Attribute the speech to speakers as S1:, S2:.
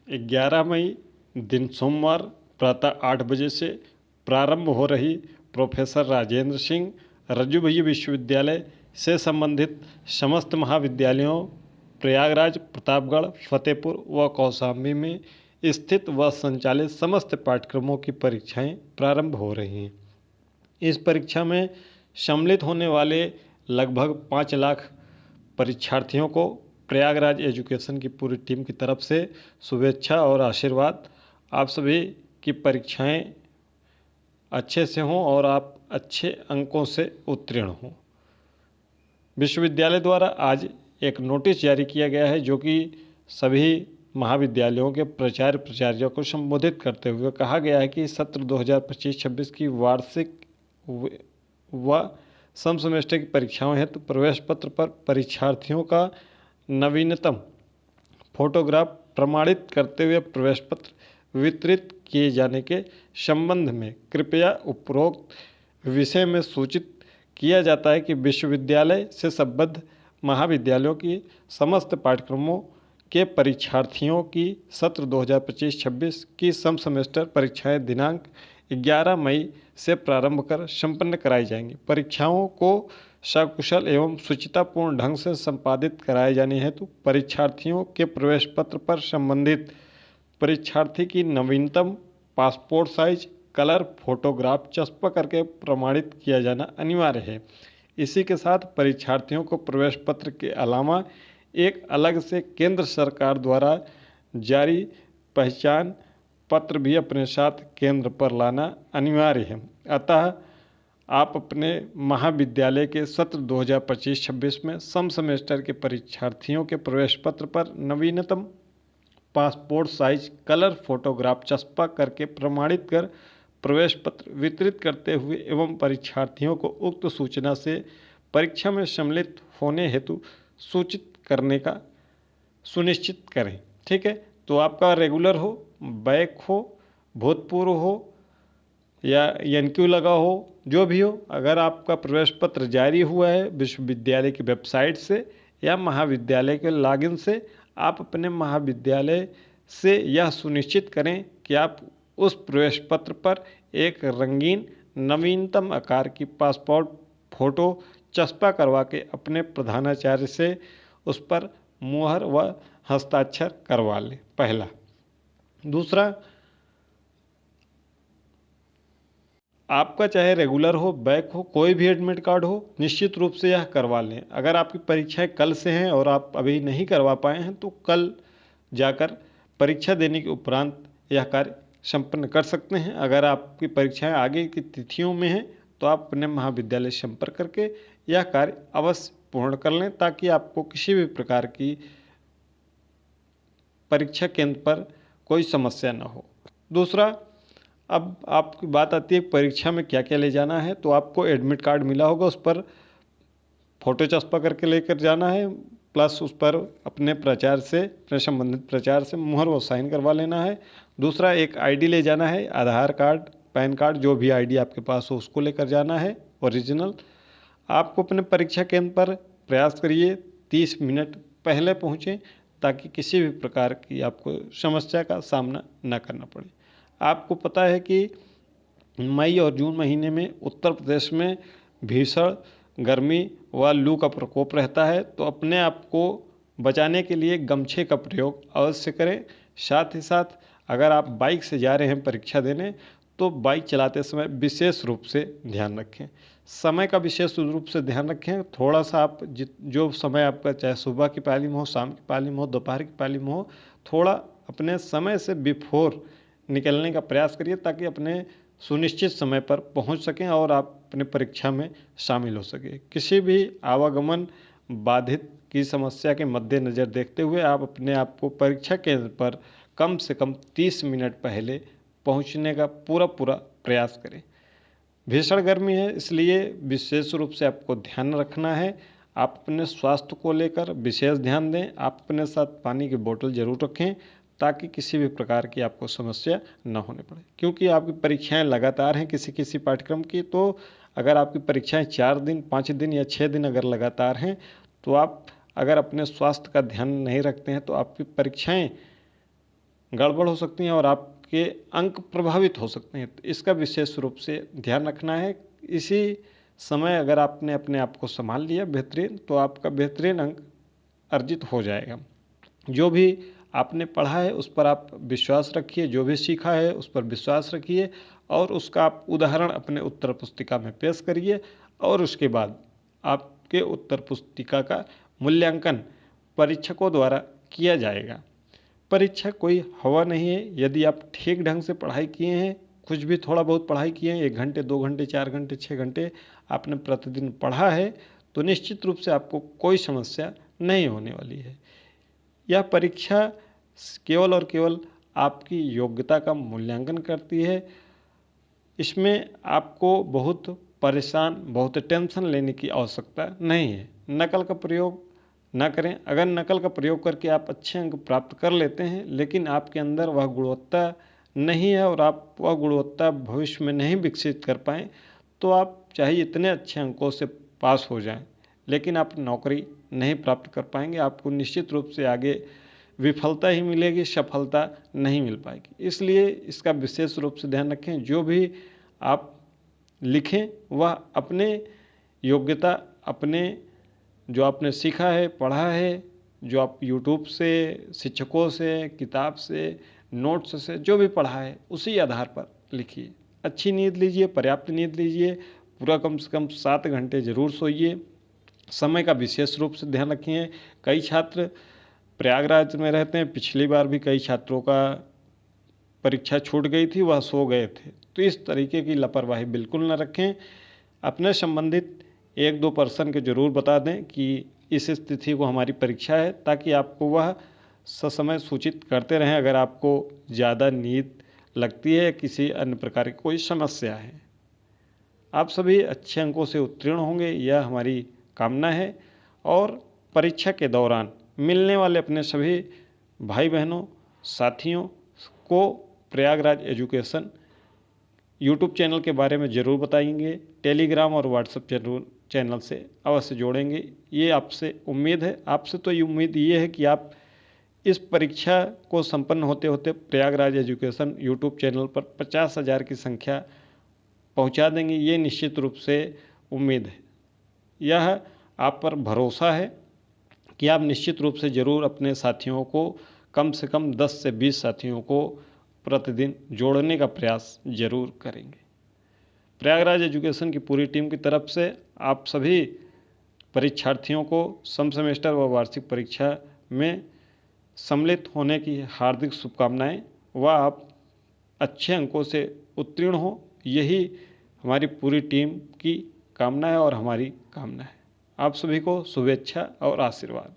S1: 11 मई दिन सोमवार प्रातः 8 बजे से प्रारंभ हो रही प्रोफेसर राजेंद्र सिंह रज्जूभय्यू विश्वविद्यालय से संबंधित समस्त महाविद्यालयों प्रयागराज, प्रतापगढ़, फतेहपुर व कौशाम्बी में स्थित व संचालित समस्त पाठ्यक्रमों की परीक्षाएं प्रारंभ हो रही हैं। इस परीक्षा में सम्मिलित होने वाले लगभग 5 लाख परीक्षार्थियों को प्रयागराज एजुकेशन की पूरी टीम की तरफ से शुभेच्छा और आशीर्वाद। आप सभी की परीक्षाएं अच्छे से हों और आप अच्छे अंकों से उत्तीर्ण हों। विश्वविद्यालय द्वारा आज एक नोटिस जारी किया गया है जो कि सभी महाविद्यालयों के प्राचार्य प्राचार्यों को संबोधित करते हुए कहा गया है कि सत्र 2025-26 की वार्षिक व सम सेमेस्टर की परीक्षाओं हेतु प्रवेश पत्र पर परीक्षार्थियों का नवीनतम फोटोग्राफ प्रमाणित करते हुए प्रवेश पत्र वितरित किए जाने के संबंध में कृपया उपरोक्त विषय में सूचित किया जाता है कि विश्वविद्यालय से संबद्ध महाविद्यालयों की समस्त पाठ्यक्रमों के परीक्षार्थियों की सत्र 2025-26 की सम सेमेस्टर परीक्षाएं दिनांक 11 मई से प्रारंभ कर संपन्न कराई जाएंगी। परीक्षाओं को सकुशल एवं शुचितापूर्ण ढंग से संपादित कराए जाने हेतु परीक्षार्थियों के प्रवेश पत्र पर संबंधित परीक्षार्थी की नवीनतम पासपोर्ट साइज कलर फोटोग्राफ चस्पा करके प्रमाणित किया जाना अनिवार्य है। इसी के साथ परीक्षार्थियों को प्रवेश पत्र के अलावा एक अलग से केंद्र सरकार द्वारा जारी पहचान पत्र भी अपने साथ केंद्र पर लाना अनिवार्य है। अतः आप अपने महाविद्यालय के सत्र 2025-26 में सम सेमेस्टर के परीक्षार्थियों के प्रवेश पत्र पर नवीनतम पासपोर्ट साइज कलर फोटोग्राफ चस्पा करके प्रमाणित कर प्रवेश पत्र वितरित करते हुए एवं परीक्षार्थियों को उक्त सूचना से परीक्षा में सम्मिलित होने हेतु सूचित करने का सुनिश्चित करें। ठीक है, तो आपका रेगुलर हो, बैक हो, भूतपूर्व हो या एनक्यू लगा हो, जो भी हो, अगर आपका प्रवेश पत्र जारी हुआ है विश्वविद्यालय की वेबसाइट से या महाविद्यालय के लॉगिन से, आप अपने महाविद्यालय से यह सुनिश्चित करें कि आप उस प्रवेश पत्र पर एक रंगीन नवीनतम आकार की पासपोर्ट फोटो चस्पा करवा के अपने प्रधानाचार्य से उस पर मुहर व हस्ताक्षर करवा लें, पहला। दूसरा, आपका चाहे रेगुलर हो, बैक हो, कोई भी एडमिट कार्ड हो, निश्चित रूप से यह करवा लें। अगर आपकी परीक्षाएं कल से हैं और आप अभी नहीं करवा पाए हैं तो कल जाकर परीक्षा देने के उपरांत यह कार्य संपन्न कर सकते हैं। अगर आपकी परीक्षाएं आगे की तिथियों में हैं तो आप अपने महाविद्यालय से संपर्क करके यह कार्य अवश्य पूर्ण कर लें ताकि आपको किसी भी प्रकार की परीक्षा केंद्र पर कोई समस्या न हो। दूसरा, अब आपकी बात आती है परीक्षा में क्या क्या ले जाना है, तो आपको एडमिट कार्ड मिला होगा, उस पर फोटो चस्पा करके लेकर जाना है, प्लस उस पर अपने प्राचार्य से, अपने संबंधित प्राचार्य से मुहर व साइन करवा लेना है। दूसरा, एक आईडी ले जाना है, आधार कार्ड, पैन कार्ड, जो भी आईडी आपके पास हो उसको लेकर जाना है ओरिजिनल। आपको अपने परीक्षा केंद्र पर प्रयास करिए 30 मिनट पहले पहुँचें ताकि किसी भी प्रकार की आपको समस्या का सामना न करना पड़े। आपको पता है कि मई और जून महीने में उत्तर प्रदेश में भीषण गर्मी व लू का प्रकोप रहता है, तो अपने आप को बचाने के लिए गमछे का प्रयोग अवश्य करें। साथ ही साथ अगर आप बाइक से जा रहे हैं परीक्षा देने तो बाइक चलाते समय विशेष रूप से ध्यान रखें। समय का विशेष रूप से ध्यान रखें। थोड़ा सा आप जो समय आपका, चाहे सुबह की पाली में हो, शाम की पाली में हो, दोपहर की पाली में हो, थोड़ा अपने समय से बिफोर निकलने का प्रयास करिए ताकि अपने सुनिश्चित समय पर पहुंच सकें और आप अपने परीक्षा में शामिल हो सकें। किसी भी आवागमन बाधित की समस्या के मद्देनज़र देखते हुए आप अपने आप को परीक्षा केंद्र पर कम से कम 30 मिनट पहले पहुंचने का पूरा प्रयास करें। भीषण गर्मी है, इसलिए विशेष रूप से आपको ध्यान रखना है। आप अपने स्वास्थ्य को लेकर विशेष ध्यान दें। आप अपने साथ पानी की बोतल जरूर रखें ताकि किसी भी प्रकार की आपको समस्या न होने पड़े, क्योंकि आपकी परीक्षाएं लगातार हैं किसी किसी पाठ्यक्रम की। तो अगर आपकी परीक्षाएं 4 दिन, 5 दिन या 6 दिन अगर लगातार हैं तो आप अगर अपने स्वास्थ्य का ध्यान नहीं रखते हैं तो आपकी परीक्षाएं गड़बड़ हो सकती हैं और आपके अंक प्रभावित हो सकते हैं। तो इसका विशेष रूप से ध्यान रखना है। इसी समय अगर आपने अपने आप को संभाल लिया बेहतरीन, तो आपका बेहतरीन अंक अर्जित हो जाएगा। जो भी आपने पढ़ा है उस पर आप विश्वास रखिए, जो भी सीखा है उस पर विश्वास रखिए और उसका आप उदाहरण अपने उत्तर पुस्तिका में पेश करिए और उसके बाद आपके उत्तर पुस्तिका का मूल्यांकन परीक्षकों द्वारा किया जाएगा। परीक्षा कोई हवा नहीं है। यदि आप ठीक ढंग से पढ़ाई किए हैं, कुछ भी थोड़ा बहुत पढ़ाई किए हैं, 1 घंटे 2 घंटे 4 घंटे 6 घंटे आपने प्रतिदिन पढ़ा है, तो निश्चित रूप से आपको कोई समस्या नहीं होने वाली है। यह परीक्षा केवल और केवल आपकी योग्यता का मूल्यांकन करती है। इसमें आपको बहुत परेशान, बहुत टेंशन लेने की आवश्यकता नहीं है। नकल का प्रयोग ना करें। अगर नकल का प्रयोग करके आप अच्छे अंक प्राप्त कर लेते हैं, लेकिन आपके अंदर वह गुणवत्ता नहीं है और आप वह गुणवत्ता भविष्य में नहीं विकसित कर पाएँ, तो आप चाहे इतने अच्छे अंकों से पास हो जाएं, लेकिन आप नौकरी नहीं प्राप्त कर पाएंगे। आपको निश्चित रूप से आगे विफलता ही मिलेगी, सफलता नहीं मिल पाएगी। इसलिए इसका विशेष रूप से ध्यान रखें। जो भी आप लिखें वह अपने योग्यता, अपने जो आपने सीखा है, पढ़ा है, जो आप यूट्यूब से, शिक्षकों से, किताब से, नोट्स से जो भी पढ़ा है उसी आधार पर लिखिए। अच्छी नींद लीजिए, पर्याप्त नींद लीजिए, पूरा कम से कम 7 घंटे ज़रूर सोइए। समय का विशेष रूप से ध्यान रखिए। कई छात्र प्रयागराज में रहते हैं, पिछली बार भी कई छात्रों का परीक्षा छूट गई थी, वह सो गए थे। तो इस तरीके की लापरवाही बिल्कुल न रखें। अपने संबंधित 1-2 पर्सन के ज़रूर बता दें कि इस तिथि को हमारी परीक्षा है, ताकि आपको वह ससमय सूचित करते रहें अगर आपको ज़्यादा नींद लगती है, किसी अन्य प्रकार की कोई समस्या है। आप सभी अच्छे अंकों से उत्तीर्ण होंगे, यह हमारी कामना है। और परीक्षा के दौरान मिलने वाले अपने सभी भाई बहनों, साथियों को प्रयागराज एजुकेशन यूट्यूब चैनल के बारे में ज़रूर बताएंगे। टेलीग्राम और व्हाट्सएप चैनल से अवश्य जोड़ेंगे। ये आपसे उम्मीद है। आपसे तो ये उम्मीद ये है कि आप इस परीक्षा को संपन्न होते होते प्रयागराज एजुकेशन यूट्यूब चैनल पर 50,000 की संख्या पहुंचा देंगे। ये निश्चित रूप से उम्मीद है। यह आप पर भरोसा है कि आप निश्चित रूप से ज़रूर अपने साथियों को, कम से कम 10 से 20 साथियों को प्रतिदिन जोड़ने का प्रयास जरूर करेंगे। प्रयागराज एजुकेशन की पूरी टीम की तरफ से आप सभी परीक्षार्थियों को सम सेमेस्टर व वार्षिक परीक्षा में सम्मिलित होने की हार्दिक शुभकामनाएं व आप अच्छे अंकों से उत्तीर्ण हो, यही हमारी पूरी टीम की कामना है और हमारी कामना है। आप सभी को शुभेच्छा और आशीर्वाद।